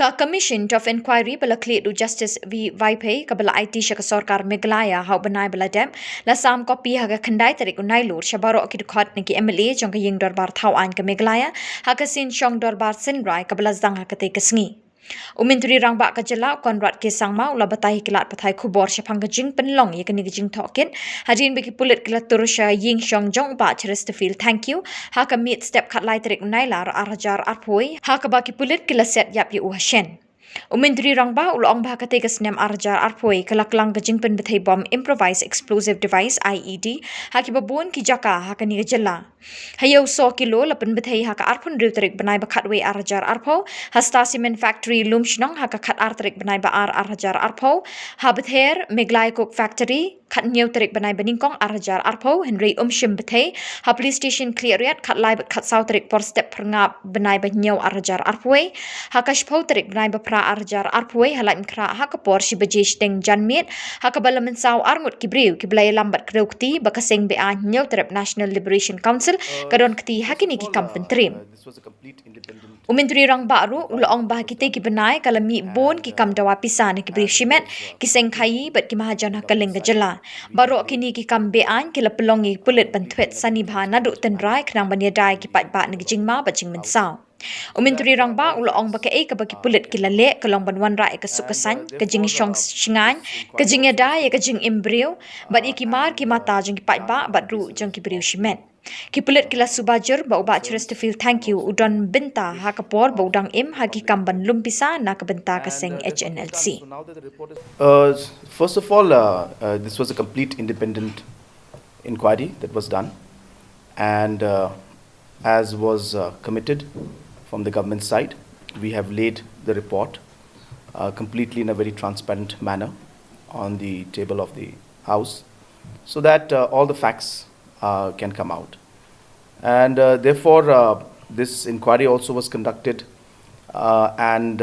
Ka Commission of Inquiry bala clear to Justice V. Vaipe kabala IT syaka sorkar Meghalaya hau benai bala dem la sam kopi haga khandai tarik unai lur shabaro ki khot niki MLA jong ka ying dorbar thau an ka Meghalaya haga sin shong dorbar sin rai kabala zang ha kate kasngi Umintri rang ba ka jela konrad ke sangma ula batai kilat pathai khubor shapang jing penlong ye kani jing thokin harin beki pulit kilat turusha ying shong jong ba Cheristerfield Thangkhiew ha ka meet step khat lai tarik unai lar arhajar arpoi ha ka baki pulit kilaset yap ye uhashen Umintri rangba ulong ba kate kasnem arjar arpoi kalaklang gajing pen bethay bomb improvised explosive device IED haki babon ki jaka hakani jela hayo 100 kilo lapen bethay haka arpun riutrik banai ba khatwe arjar arpo hasta cement factory lumshnong haka khat artrik banai ba arjar arpo habether Meghalaya cook factory khat neutrik banai baningkong arjar arpo henry shim bethay ha police station cleariat khat lai khat sautrik por step pranga banai ba nyau arjar arpoi haka shpotrik banai ba arjar arpoi halat kra hakapor si bajish teng janmit hakabala mensaw arngut kibriu kiblay lambat kreukti bakaseng be a neutrep National Liberation Council kadon kti hakini ki kampen trim Umintri rang baru ulong bah kite ki benai kalami bon ki kam dawa pisan ki brief shimet ki seng khai bat ki mahajan hakaling gajala baro kini ki kam be an ki lapelongi pulit bantwet sani bhana du tenrai khnang bania dai ki pat ba ni jingma baching mensaw Umintri rangba ulong baka ka baki pulit kilale kalong banwan ra ka sukasan ka jing shong shingan ka jing da ya ka jing embryo bat ikimar ki mata jing ki ba bat ru jing ki briu shimen ki pulit kila subajur ba uba Cheristerfield Thangkhiew udon binta ha ka por ba udang im ha ki kamban lumpisa na ka binta ka seng HNLC First of all this was a complete independent inquiry that was done and as was committed from the government side, we have laid the report completely in a very transparent manner on the table of the House so that all the facts can come out. And therefore, this inquiry also was conducted and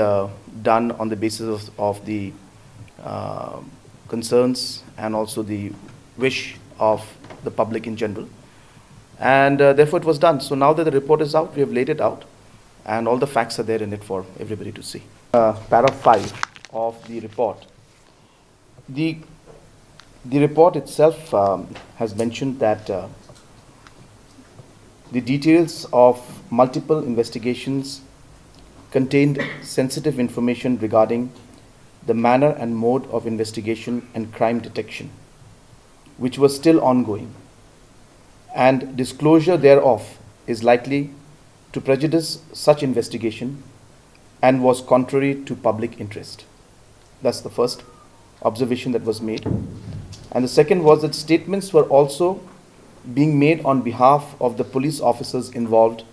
done on the basis of the concerns and also the wish of the public in general. And therefore, it was done. So now that the report is out, we have laid it out. And all the facts are there in it for everybody to see. Para 5 of the report. The report itself has mentioned that the details of multiple investigations contained sensitive information regarding the manner and mode of investigation and crime detection, which was still ongoing, and disclosure thereof is likely to prejudice such investigation and was contrary to public interest. That's the first observation that was made. And the second was that statements were also being made on behalf of the police officers involved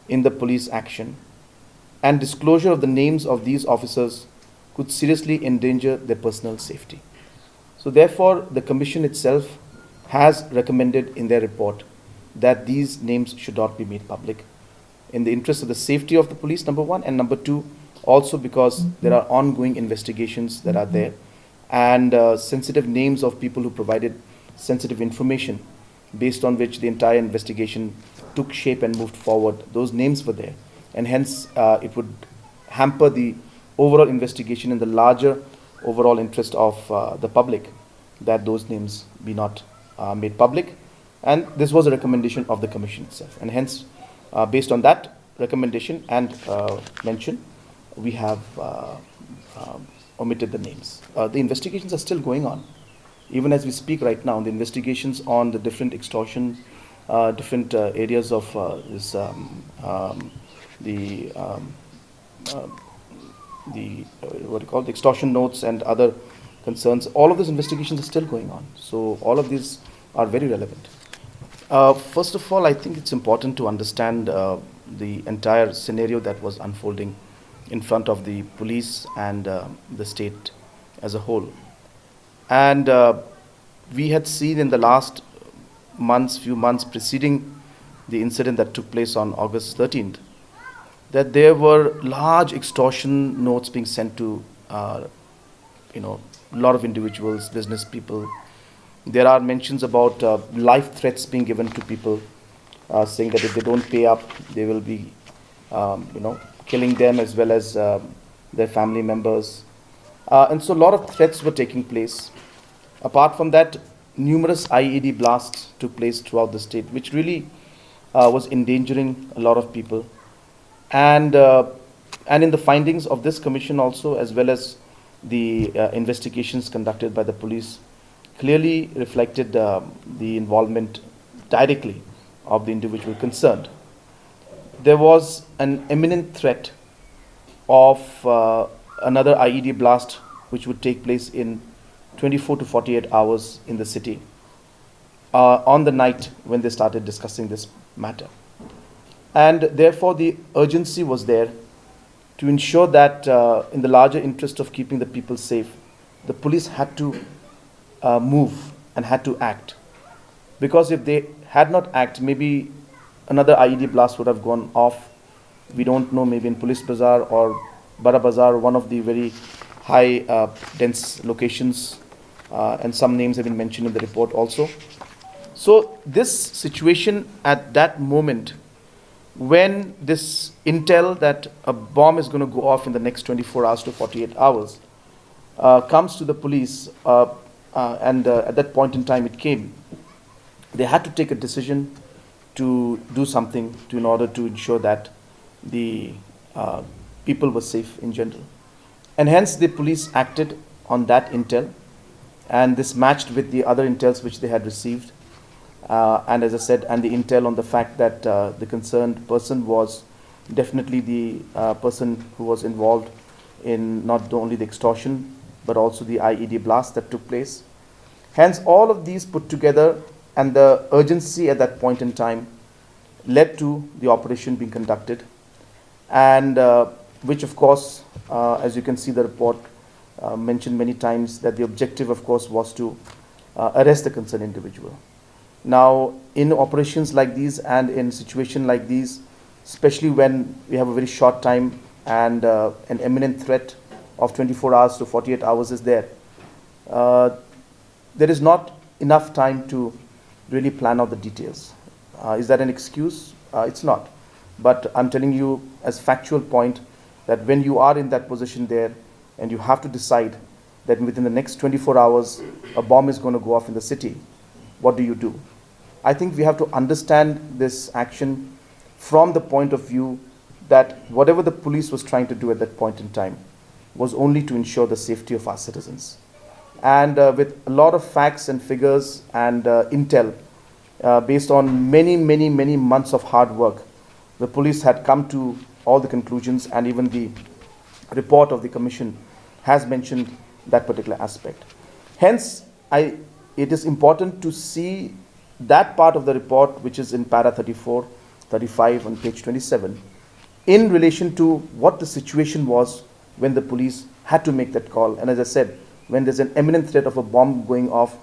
in the police action, and disclosure of the names of these officers could seriously endanger their personal safety. So therefore, the Commission itself has recommended in their report that these names should not be made public, in the interest of the safety of the police, number one, and number two, also because there are ongoing investigations that are there, and sensitive names of people who provided sensitive information based on which the entire investigation took shape and moved forward. Those names were there, and hence it would hamper the overall investigation in the larger overall interest of the public that those names be not made public. And this was a recommendation of the Commission itself, and hence based on that recommendation and mention, we have omitted the names. The investigations are still going on. Even as we speak right now, the investigations on the different extortion, different areas of the what do you call the extortion notes and other concerns, all of these investigations are still going on. So all of these are very relevant. First of all, I think it's important to understand the entire scenario that was unfolding in front of the police and the state as a whole. And we had seen in the last few months preceding the incident that took place on August 13th, that there were large extortion notes being sent to a lot of individuals, business people. There are mentions about life threats being given to people, saying that if they don't pay up, they will be killing them, as well as their family members. And so a lot of threats were taking place. Apart from that, numerous IED blasts took place throughout the state, which really was endangering a lot of people. And, and in the findings of this commission also, as well as the investigations conducted by the police, clearly reflected the involvement directly of the individual concerned. There was an imminent threat of another IED blast which would take place in 24 to 48 hours in the city on the night when they started discussing this matter. And therefore the urgency was there to ensure that in the larger interest of keeping the people safe, the police had to move and had to act. Because if they had not acted, maybe another IED blast would have gone off. We don't know, maybe in Police Bazaar or Bara Bazaar, one of the very high dense locations, and some names have been mentioned in the report also. So this situation at that moment, when this intel that a bomb is going to go off in the next 24 hours to 48 hours comes to the police, and at that point in time it came, they had to take a decision to do something in order to ensure that the people were safe in general. And hence the police acted on that intel, and this matched with the other intels which they had received. And as I said, and the intel on the fact that the concerned person was definitely the person who was involved in not only the extortion, but also the IED blast that took place. Hence, all of these put together and the urgency at that point in time led to the operation being conducted, and which of course, as you can see the report mentioned many times, that the objective of course was to arrest the concerned individual. Now, in operations like these and in situations like these, especially when we have a very short time and an imminent threat of 24 hours to 48 hours is there, there is not enough time to really plan out the details. Is that an excuse? It's not. But I'm telling you as factual point that when you are in that position there and you have to decide that within the next 24 hours a bomb is going to go off in the city, what do you do? I think we have to understand this action from the point of view that whatever the police was trying to do at that point in time was only to ensure the safety of our citizens. And with a lot of facts and figures and intel, based on many months of hard work, the police had come to all the conclusions, and even the report of the commission has mentioned that particular aspect. Hence, it is important to see that part of the report which is in para 34, 35 on page 27 in relation to what the situation was when the police had to make that call. And as I said, when there's an imminent threat of a bomb going off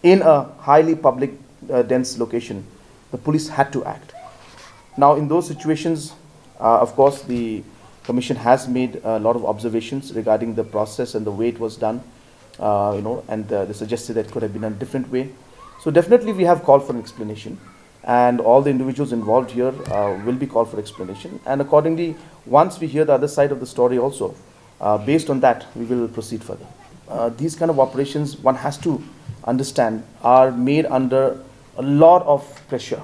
in a highly public dense location, the police had to act. Now in those situations, of course the commission has made a lot of observations regarding the process and the way it was done, and they suggested that it could have been done a different way. So definitely we have called for an explanation, and all the individuals involved here will be called for explanation, and accordingly once we hear the other side of the story also, based on that we will proceed further. These kind of operations, one has to understand, are made under a lot of pressure.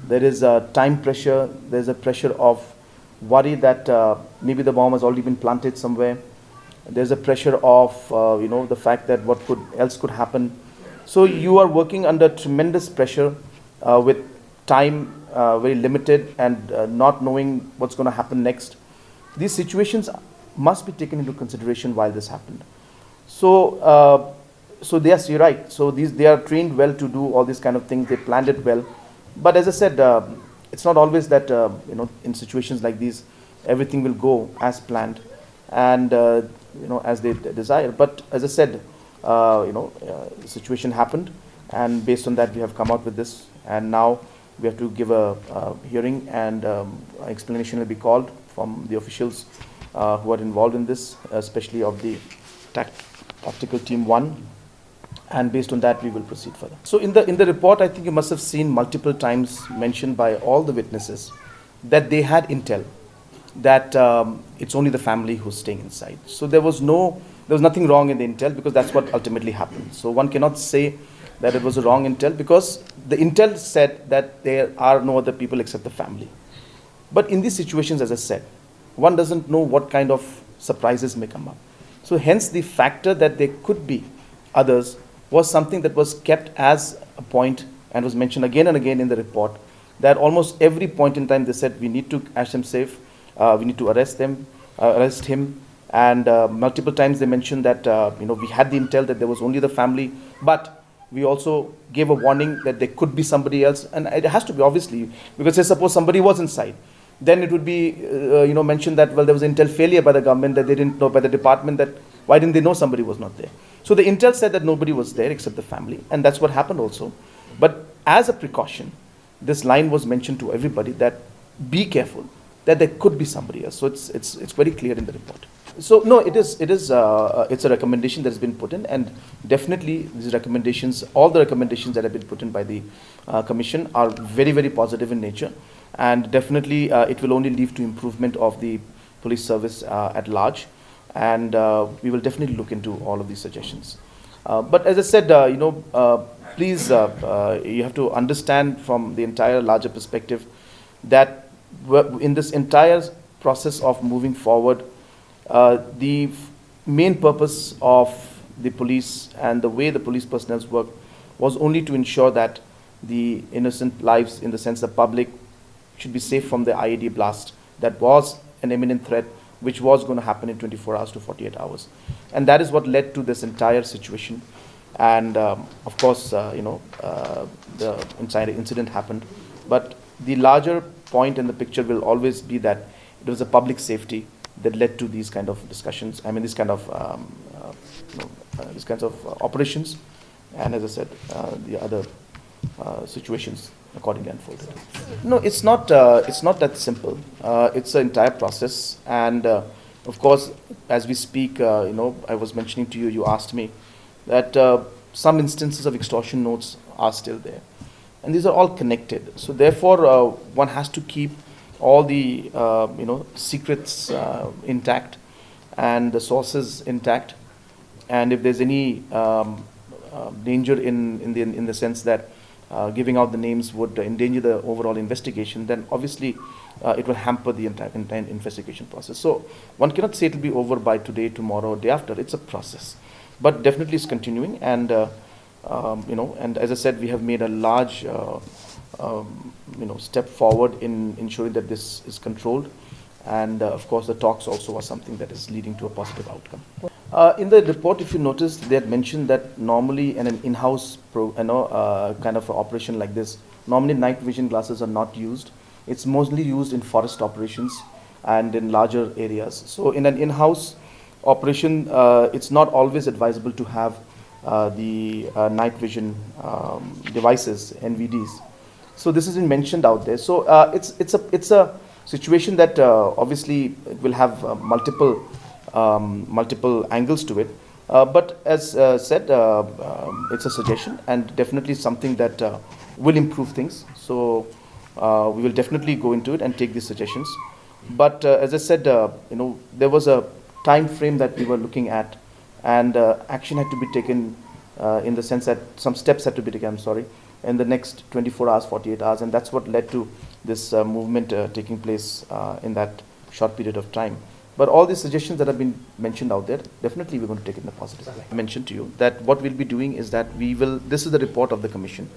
There is a time pressure, there is a pressure of worry that maybe the bomb has already been planted somewhere. There's a pressure of the fact that what else could happen. So you are working under tremendous pressure with time very limited, and not knowing what's going to happen next. These situations must be taken into consideration while this happened. So yes, you're right. So they are trained well to do all these kind of things. They planned it well. But as I said, it's not always that in situations like these everything will go as planned and as they desire. But as I said, the situation happened, and based on that we have come out with this, and now we have to give a hearing, and explanation will be called from the officials who are involved in this, especially of the tactical team 1, and based on that we will proceed further. So in the report, I think you must have seen multiple times mentioned by all the witnesses that they had intel that it's only the family who's staying inside. So there was nothing wrong in the intel, because that's what ultimately happened. So one cannot say that it was a wrong intel, because the intel said that there are no other people except the family. But in these situations, as I said, one doesn't know what kind of surprises may come up. So hence the factor that there could be others was something that was kept as a point and was mentioned again and again in the report, that almost every point in time they said we need to catch them safe, we need to arrest him, and multiple times they mentioned that we had the intel that there was only the family, but we also gave a warning that there could be somebody else, and it has to be, obviously, because say suppose somebody was inside, then it would be mentioned that, well, there was intel failure by the government, that they didn't know, by the department, that why didn't they know somebody was not there. So the intel said that nobody was there except the family, and that's what happened also. But as a precaution, this line was mentioned to everybody that be careful, that there could be somebody else. So it's very clear in the report. So no, it's a recommendation that has been put in, and definitely these recommendations, all the recommendations that have been put in by the commission are very, very positive in nature, and definitely it will only lead to improvement of the police service at large, and we will definitely look into all of these suggestions. But as I said, please, you have to understand from the entire larger perspective that in this entire process of moving forward, the main purpose of the police and the way the police personnel work was only to ensure that the innocent lives, in the sense the public, should be safe from the IED blast that was an imminent threat, which was going to happen in 24 hours to 48 hours. And that is what led to this entire situation. And of course, the entire incident happened. But the larger point in the picture will always be that it was a public safety that led to these kind of discussions. I mean, these kinds of operations. And as I said, the other situations accordingly unfolded. No, it's not that simple. It's an entire process, and of course, as we speak, I was mentioning to you, you asked me that some instances of extortion notes are still there, and these are all connected. So therefore, one has to keep all the secrets intact and the sources intact, and if there's any danger in the sense that giving out the names would endanger the overall investigation, then obviously it will hamper the entire investigation process. So one cannot say it will be over by today, tomorrow, day after. It's a process, but definitely it's continuing. And and as I said, we have made a large step forward in ensuring that this is controlled. And of course, the talks also are something that is leading to a positive outcome. In the report, if you notice, they had mentioned that normally in an in-house kind of operation like this, normally night vision glasses are not used. It's mostly used in forest operations and in larger areas. So in an in-house operation, it's not always advisable to have the night vision devices, NVDs. So this has been mentioned out there. So it's a situation that obviously will have multiple angles to it, but as said, it's a suggestion and definitely something that will improve things. So we will definitely go into it and take these suggestions. But as I said, there was a time frame that we were looking at, and action had to be taken in the sense that some steps had to be taken, I'm sorry, in the next 24 hours, 48 hours, and that's what led to this movement taking place in that short period of time. But all these suggestions that have been mentioned out there, definitely we're going to take it in a positive way. I mentioned to you that what we'll be doing is that this is the report of the commission,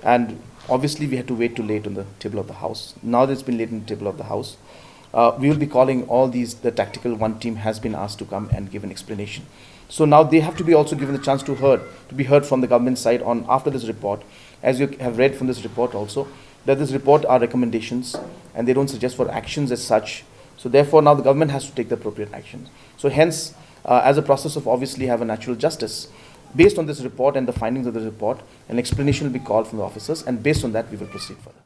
and obviously we had to wait too late on the table of the House. Now that it's been laid on the table of the House, we will be calling all these, the tactical one team has been asked to come and give an explanation. So now they have to be also given the chance to be heard from the government side on after this report. As you have read from this report also, that this report are recommendations and they don't suggest for actions as such. So therefore now the government has to take the appropriate actions. So hence, as a process of obviously have a natural justice, based on this report and the findings of the report, an explanation will be called from the officers, and based on that we will proceed further.